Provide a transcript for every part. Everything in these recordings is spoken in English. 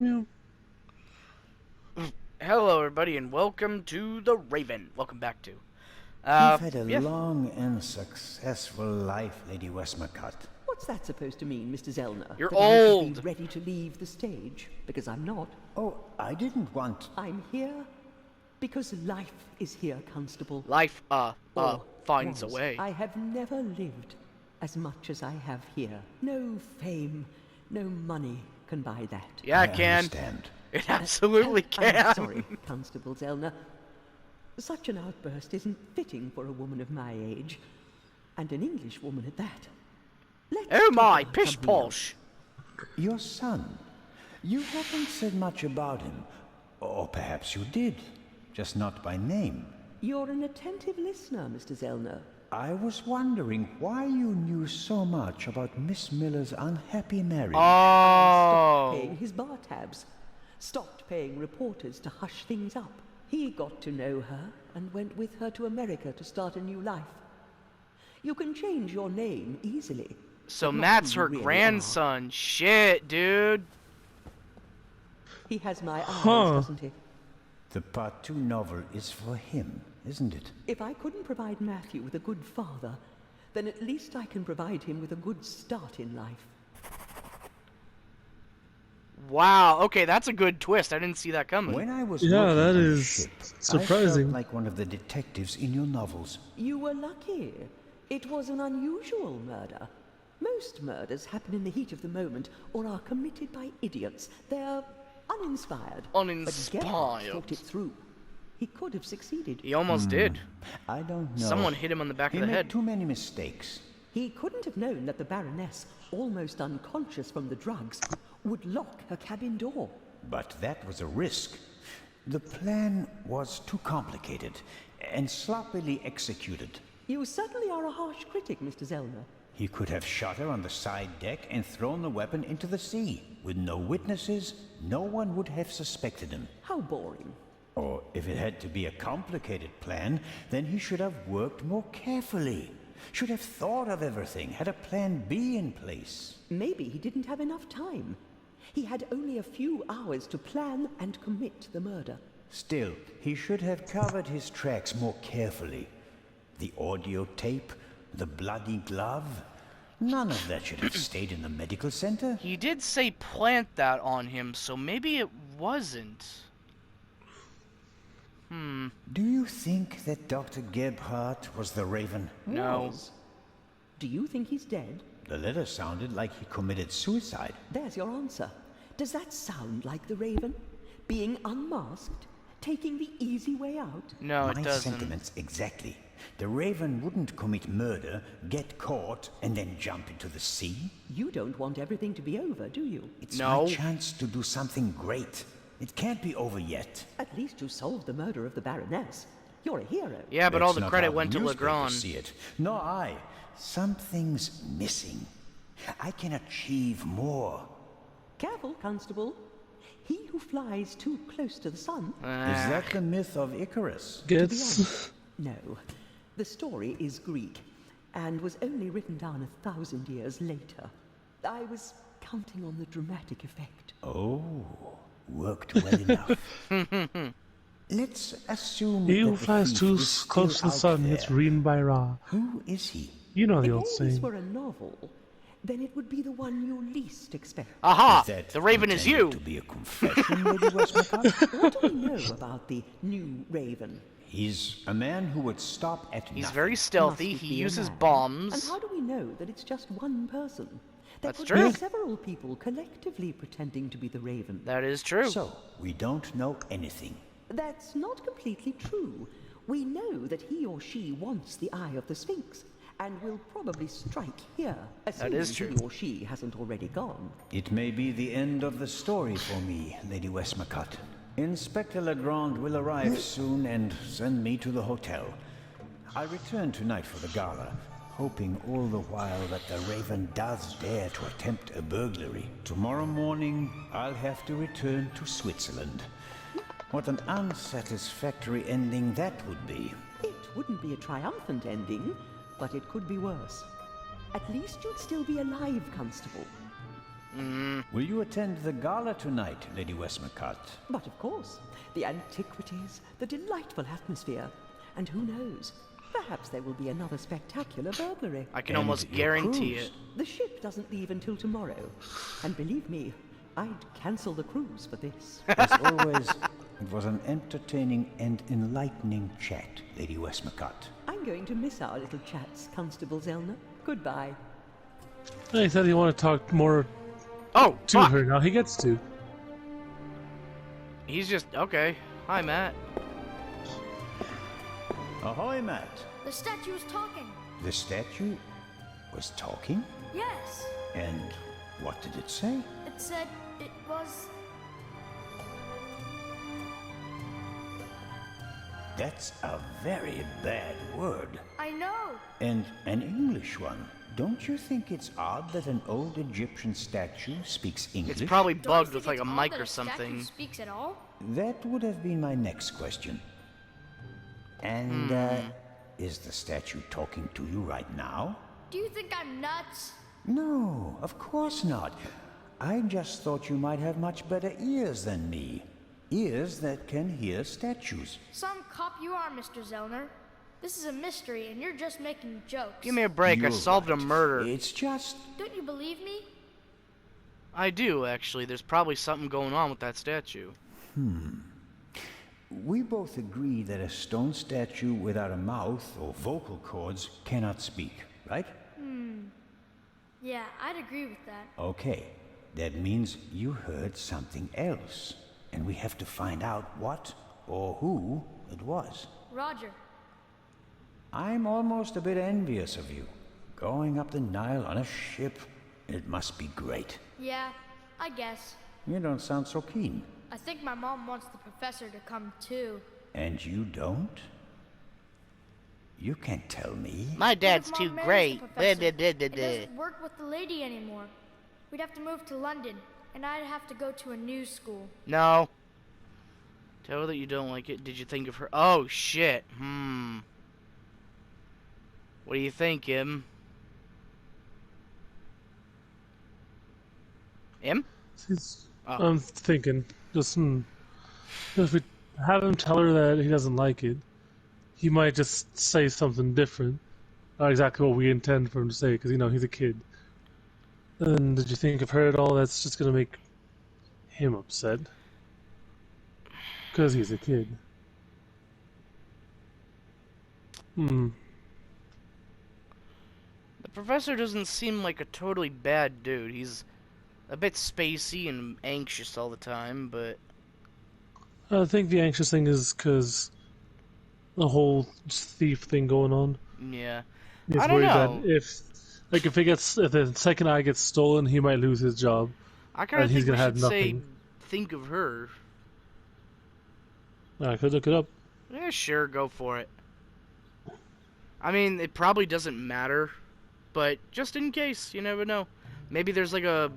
Yeah. Hello, everybody, and welcome to the Raven. Welcome back to. You've had a Yeah. long and successful life, Lady Westmacott. What's that supposed to mean, Mr. Zellner? You're that I should old. be ready to leave the stage? Because I'm not. Oh, I didn't want... I'm here because life is here, Constable. Life, Or finds a was. way. I have never lived as much as I have here. No fame, no money can buy that. Yeah, I it can. understand. It absolutely can. I'm sorry, Constable Zellner. Such an outburst isn't fitting for a woman of my age. And an English woman at that. Let's Oh talk my, about pish something else. posh. Your son. You haven't said much about him. Or perhaps you did. Just not by name. You're an attentive listener, Mr. Zellner. I was wondering why you knew so much about Miss Miller's unhappy marriage. Oh. Stopped paying his bar tabs. Stopped paying reporters to hush things up. He got to know her and went with her to America to start a new life. You can change your name easily. So but not Matt's who you her really grandson. Shit, dude. are. He has my eyes, Huh. doesn't he? The Part 2 novel is for him, isn't it? If I couldn't provide Matthew with a good father, then at least I can provide him with a good start in life. Wow. Okay, that's a good twist. I didn't see that coming. When I was Yeah, working that on the is ship, I surprising. felt like one of the detectives in your novels. You were lucky. It was an unusual murder. Most murders happen in the heat of the moment or are committed by idiots. They're uninspired. But Gerhardt Uninspired. thought it through. He could have succeeded. He almost did. I don't know. Someone hit him on the back He of the made head. too many mistakes. He couldn't have known that the Baroness, almost unconscious from the drugs, would lock her cabin door. But that was a risk. The plan was too complicated and sloppily executed. You certainly are a harsh critic, Mr. Zellner. He could have shot her on the side deck and thrown the weapon into the sea. With no witnesses, no one would have suspected him. How boring. Or if it had to be a complicated plan, then he should have worked more carefully. Should have thought of everything, had a plan B in place. Maybe he didn't have enough time. He had only a few hours to plan and commit the murder. Still, he should have covered his tracks more carefully. The audio tape, the bloody glove, none of that should have stayed in the medical center. He did say plant that on him, so maybe it wasn't. Do you think that Dr. Gebhardt was the Raven? No. Was. Do you think he's dead? The letter sounded like he committed suicide. There's your answer. Does that sound like the Raven? Being unmasked? Taking the easy way out? No, it My doesn't. sentiments exactly. The Raven wouldn't commit murder, get caught, and then jump into the sea. You don't want everything to be over, do you? It's No. my chance to do something great. It can't be over yet. At least you solved the murder of the Baroness. You're a hero. Yeah, but all That's the not credit how went to newspapers Legrand. see it. Nor I. Something's missing. I can achieve more. Careful, Constable. He who flies too close to the sun... Is that the myth of Icarus? Gets No. The story is Greek, and was only written down 1,000 years later. I was counting on the dramatic effect. Oh, worked well enough. Let's assume he who that the flies thief too is still close to the out sun there. gets reamed by Ra. Who is he? You know the If old all this saying. were a novel, then it would be the one you least expect. Aha! Is that The Raven is intended you! To be a confession, Lady Westmacott? What do we know about the new Raven? He's a man who would stop at He's nothing. very stealthy, Must it he be a uses man? And bombs. how do we know that it's just one person? There That's could true. be several people collectively pretending to be the Raven. That is true. So, we don't know anything. That's not completely true. We know that he or she wants the eye of the Sphinx, and will probably strike here, assuming is true. he or she hasn't already gone. It may be the end of the story for me, Lady Westmacott. Inspector Legrand will arrive soon and send me to the hotel. I return tonight for the gala, hoping all the while that the Raven does dare to attempt a burglary. Tomorrow morning, I'll have to return to Switzerland. What an unsatisfactory ending that would be. It wouldn't be a triumphant ending, but it could be worse. At least you'd still be alive, Constable. Will you attend the gala tonight, Lady Westmacott? But of course, the antiquities, the delightful atmosphere, and who knows, perhaps there will be another spectacular burglary. I can And almost your guarantee cruise. it. The ship doesn't leave until tomorrow, and believe me, I'd cancel the cruise for this. As always, it was an entertaining and enlightening chat, Lady Westmacott. I'm going to miss our little chats, Constable Zellner. Goodbye. He said he wanted to talk more Oh, to fuck! her. Now he gets to. He's just okay. Hi, Matt. Ahoy, Matt. The statue was talking. The statue was talking? Yes. And what did it say? It said it was... That's a very bad word. I know. And an English one. Don't you think it's odd that an old Egyptian statue speaks English? It's probably Don't you bugged think with like it's a odd mic that or a statue something. speaks at all? That would have been my next question. And, is the statue talking to you right now? Do you think I'm nuts? No, of course not. I just thought you might have much better ears than me. Ears that can hear statues. Some cop you are, Mr. Zellner. This is a mystery, and you're just making jokes. Give me a break. I You're solved a right. murder. It's just... Don't you believe me? I do, actually. There's probably something going on with that statue. We both agree that a stone statue without a mouth or vocal cords cannot speak, right? Yeah, I'd agree with that. Okay, that means you heard something else. And we have to find out what or who it was. Roger. I'm almost a bit envious of you. Going up the Nile on a ship, it must be great. Yeah, I guess. You don't sound so keen. I think my mom wants the professor to come too. And you don't? You can't tell me. My dad's What if too Mom great. marries the professor? It doesn't work with the lady anymore. We'd have to move to London, and I'd have to go to a new school. No. Tell her that you don't like it. Did you think of her? Oh, shit. What do you think, Im? Im? Oh. I'm thinking, just if we have him tell her that he doesn't like it, he might just say something different. Not exactly what we intend for him to say, because, he's a kid. And did you think of her at all? That's just going to make him upset. Because he's a kid. The professor doesn't seem like a totally bad dude. He's a bit spacey and anxious all the time, but... I think the anxious thing is because the whole thief thing going on. Yeah. He's I don't worried know. that if the second eye gets stolen, he might lose his job. I kind of And he's think we gonna should have say, nothing. think of her. I could look it up. Yeah, sure, go for it. I mean, it probably doesn't matter, but just in case, you never know. Maybe there's like a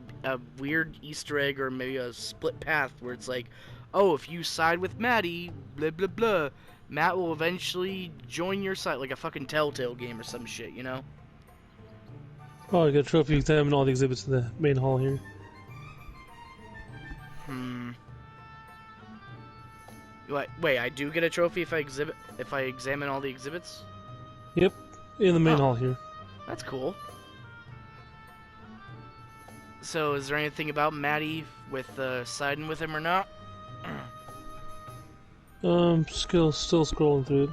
weird Easter egg or maybe a split path where it's like, oh, if you side with Maddie, blah, blah, blah, Matt will eventually join your side, like a fucking Telltale game or some shit, you know? Oh, I got a trophy. Examine all the exhibits in the main hall here. Wait, I do get a trophy if I examine all the exhibits? Yep, in the main Oh. hall here. That's cool. So, is there anything about Maddie with siding with him or not? Still scrolling through it.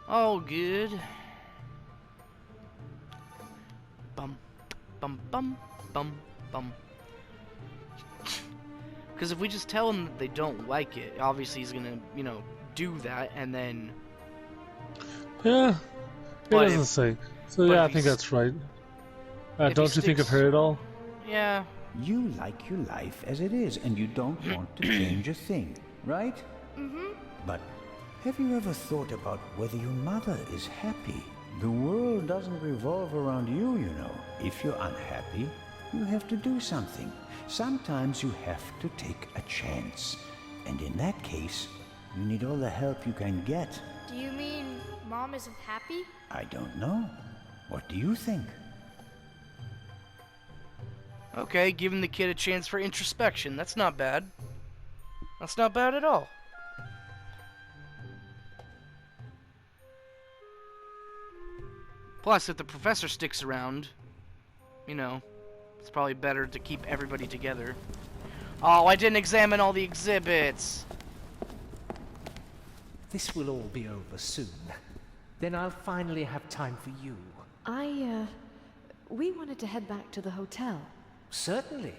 Oh, good. Bum, bum, bum, bum, bum. Because if we just tell him that they don't like it, obviously he's gonna, do that, and then... Yeah, it But doesn't if- say. So but yeah, if I think he that's right. if Don't he you think of sticks- her at all? Yeah. You like your life as it is, and you don't want to change a thing, right? But have you ever thought about whether your mother is happy? The world doesn't revolve around you, you know. If you're unhappy, you have to do something. Sometimes you have to take a chance. And in that case, you need all the help you can get. Do you mean Mom isn't happy? I don't know. What do you think? Okay, giving the kid a chance for introspection. That's not bad. That's not bad at all. Plus, if the professor sticks around, you know, it's probably better to keep everybody together. Oh, I didn't examine all the exhibits! This will all be over soon. Then I'll finally have time for you. We wanted to head back to the hotel. Certainly.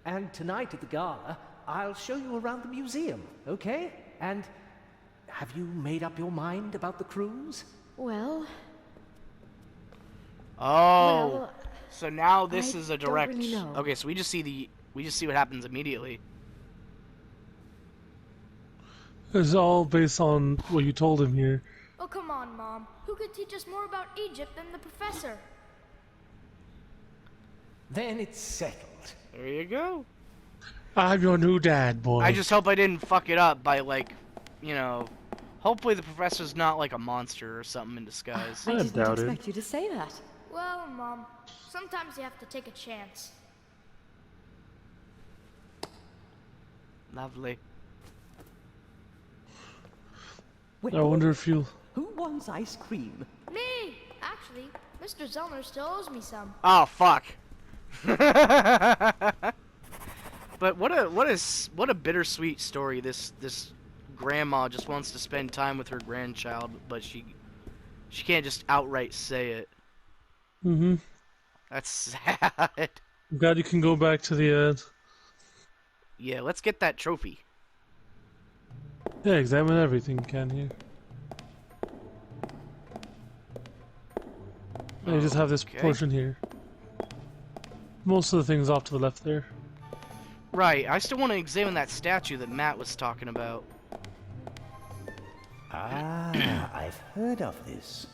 And tonight at the gala, I'll show you around the museum, okay? And have you made up your mind about the cruise? Well... Oh, Well, so now this I is a don't direct... really know. Okay, so we just see what happens immediately. It's all based on what you told him here. Oh, come on, Mom. Who could teach us more about Egypt than the professor? Then it's settled. There you go. I'm your new dad, boy. I just hope I didn't fuck it up by, like, you know... Hopefully the professor's not like a monster or something in disguise. I didn't doubt it. expect you to say that. Well, Mom, sometimes you have to take a chance. Lovely. Well, I wonder if you'll... who wants ice cream? Me! Actually, Mr. Zellner still owes me some. Oh, fuck. But what a bittersweet story. This grandma just wants to spend time with her grandchild, but she can't just outright say it. Mm-hmm. That's sad. I'm glad you can go back to the, Yeah, let's get that trophy. Yeah, examine everything you can here. Yeah, you just have this Okay. portion here. Most of the things off to the left there. Right, I still want to examine that statue that Matt was talking about. Ah, I've heard of this.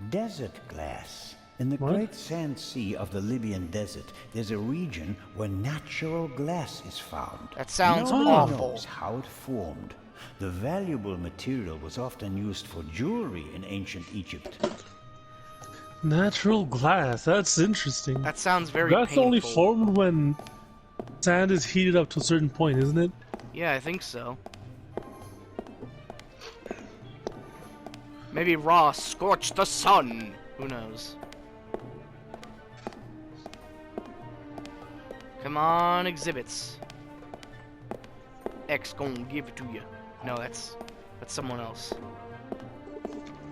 Desert glass. In the What? Great Sand Sea of the Libyan Desert, there's a region where natural glass is found. That sounds no one awful. knows how it formed. The valuable material was often used for jewelry in ancient Egypt. Natural glass, that's interesting. That sounds very That's painful. only formed when sand is heated up to a certain point, isn't it? Yeah, I think so. Maybe Ra scorched the sun. Who knows? Come on, exhibits. X gonna give it to you. No, that's someone else.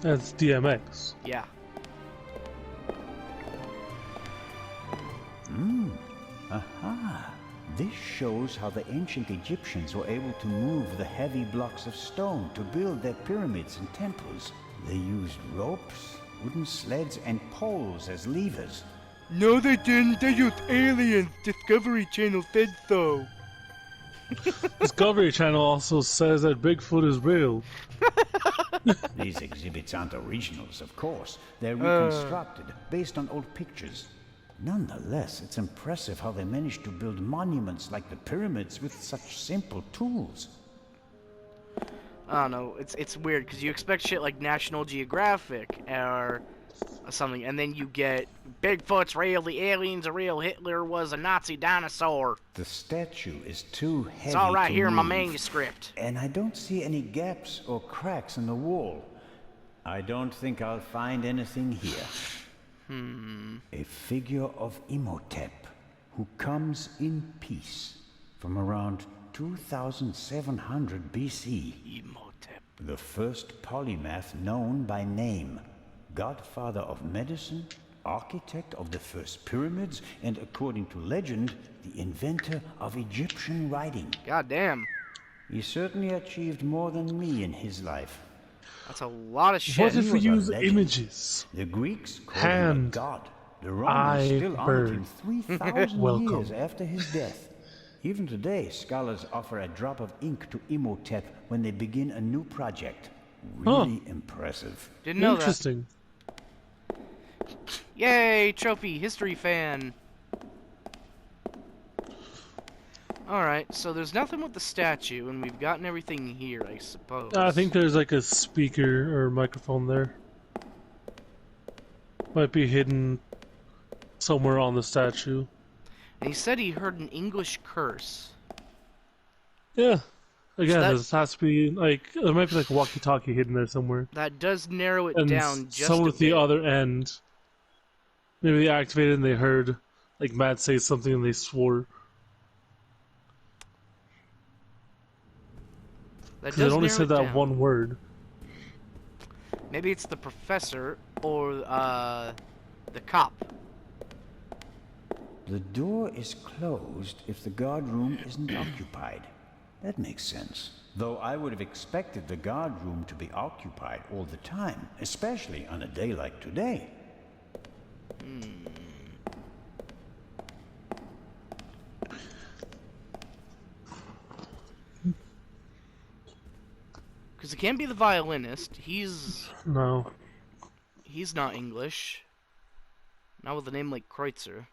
That's DMX. Yeah. Aha! This shows how the ancient Egyptians were able to move the heavy blocks of stone to build their pyramids and temples. They used ropes, wooden sleds, and poles as levers. No, they didn't. They used aliens. Discovery Channel said so. Discovery Channel also says that Bigfoot is real. These exhibits aren't originals, of course. They're reconstructed based on old pictures. Nonetheless, it's impressive how they managed to build monuments like the pyramids with such simple tools. I don't know. It's weird because you expect shit like National Geographic or something, and then you get Bigfoot's real, the aliens are real, Hitler was a Nazi dinosaur. The statue is too heavy. It's all right to here in my move, manuscript. and I don't see any gaps or cracks in the wall. I don't think I'll find anything here. A figure of Imhotep, who comes in peace from around 2700 BC. Imhotep. The first polymath known by name. Godfather of medicine, architect of the first pyramids, and according to legend, the inventor of Egyptian writing. God damn. He certainly achieved more than me in his life. That's a lot of shit. What if we was a use legend. images? The Greeks called him Hand. a god. The Romans Eye still honored him bird. 3,000 Welcome. years after his death. Even today, scholars offer a drop of ink to Imhotep when they begin a new project. Really impressive. Didn't know that. Interesting. Yay, trophy, history fan. Alright, so there's nothing with the statue, and we've gotten everything here, I suppose. I think there's like a speaker or microphone there. Might be hidden somewhere on the statue. And he said he heard an English curse. Yeah. Again, that- there has to be like there might be like a walkie-talkie hidden there somewhere. That does narrow it And down just somewhere a at the bit. other end, maybe they activated and they heard like Matt say something and they swore. That Because it does only narrow said it that down. one word. Maybe it's the professor or the cop. The door is closed if the guard room isn't occupied. That makes sense. Though I would have expected the guard room to be occupied all the time, especially on a day like today. Because it can't be the violinist. No. He's not English. Not with a name like Kreutzer.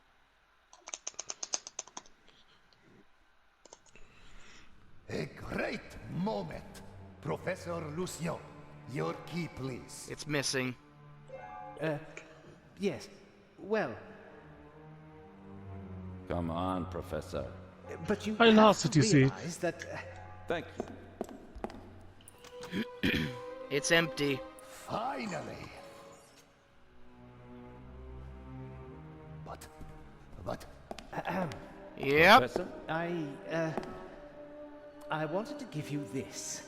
A great moment. Professor Lucien, your key, please. It's missing. Yes. Well, Come on, Professor. but you I have lost to it, you see. realize that Thank you. It's empty. Finally. But, Yep. Professor? I wanted to give you this.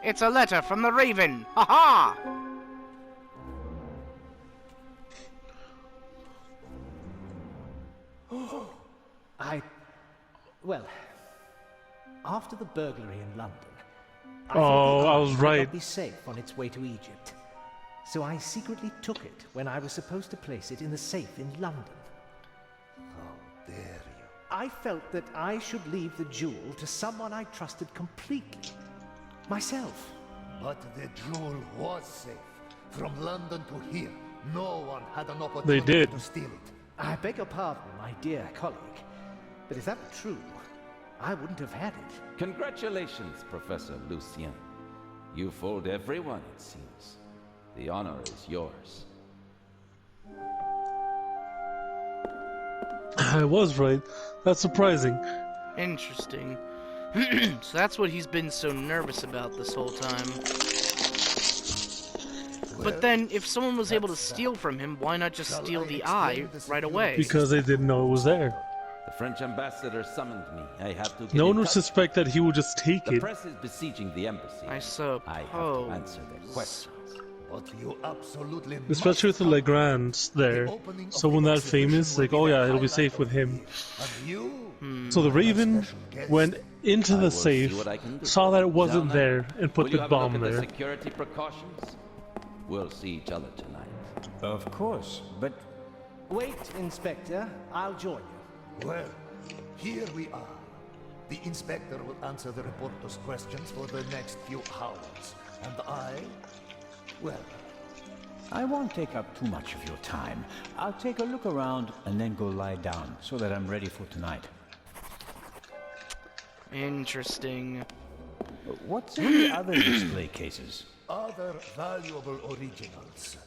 It's a letter from the Raven. Ha ha! Well, after the burglary in London, I Oh, thought the I ark was might right. not be safe on its way to Egypt. So I secretly took it when I was supposed to place it in the safe in London. how dare you? I felt that I should leave the jewel to someone I trusted completely. Myself. But the jewel was safe. From London to here, no one had an opportunity did. to steal it. I beg your pardon, my dear colleague. But if that were true, I wouldn't have had it. Congratulations, Professor Lucien. You fooled everyone, it seems. The honor is yours. I was right. That's surprising. Interesting. So that's what he's been so nervous about this whole time. But then, if someone was able to steal from him, why not just steal the eye right away? Because they didn't know it was there. The French ambassador summoned me. I have to get No in one would touch. suspect that he would just take The it. press is besieging the embassy. I I have suppose. to answer their questions. But you absolutely Especially with must the come. Legrands there. The opening of Someone the that exhibition famous, will like, be oh the yeah, it'll be highlight safe of with the him. evening. And you, So the Raven special guest. went into I the will see safe, what I can do. saw that it wasn't Zellner, there, and put will you the have a look bomb at the there. security precautions? We'll see each other tonight. Of course, but Wait, Inspector. I'll join you. Well, here we are. The inspector will answer the reporter's questions for the next few hours. And well, I won't take up too much of your time. I'll take a look around and then go lie down so that I'm ready for tonight. Interesting. What's in the other display cases? other valuable originals.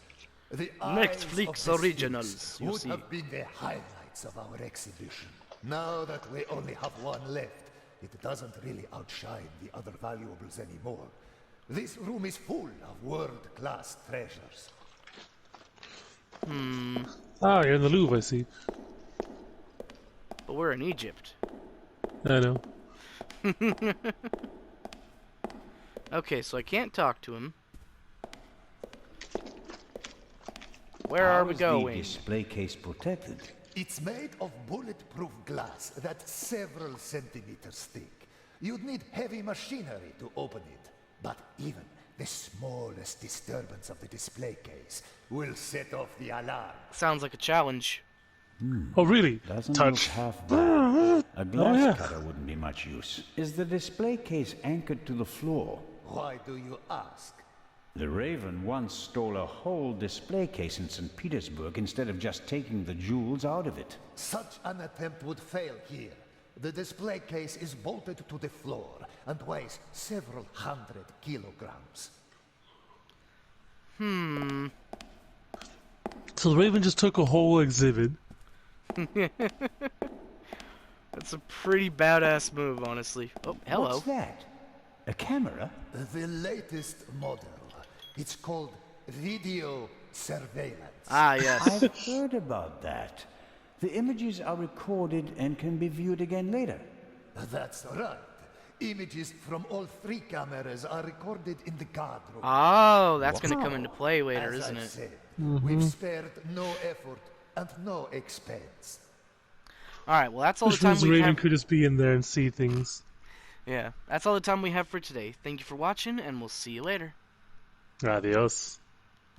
The Netflix Eyes of the originals, Sphinx you would see. have been the highlights of our exhibition. Now that we only have one left, it doesn't really outshine the other valuables anymore. This room is full of world-class treasures. Ah, you're in the Louvre, I see. But we're in Egypt. I know. Okay, so I can't talk to him. Where are we How is going? the display case protected? It's made of bulletproof glass that's several centimeters thick. You'd need heavy machinery to open it. But even the smallest disturbance of the display case will set off the alarm. Sounds like a challenge. Oh, really? Doesn't Touch. look half bad. A glass yeah. cutter wouldn't be much use. Is the display case anchored to the floor? Why do you ask? The Raven once stole a whole display case in St. Petersburg instead of just taking the jewels out of it. Such an attempt would fail here. The display case is bolted to the floor and weighs several hundred kilograms. So the Raven just took a whole exhibit. That's a pretty badass move, honestly. Oh, hello. What's that? A camera? The latest model. It's called video surveillance. Ah, yes. I've heard about that. The images are recorded and can be viewed again later. That's right. Images from all 3 cameras are recorded in the guard room. Oh, that's going to come Wow. into play later, As isn't I it? said, we've spared no effort and no expense. Alright, well, that's all the Which time means we Raven have. could just be in there and see things. Yeah, that's all the time we have for today. Thank you for watching, and we'll see you later. Adios.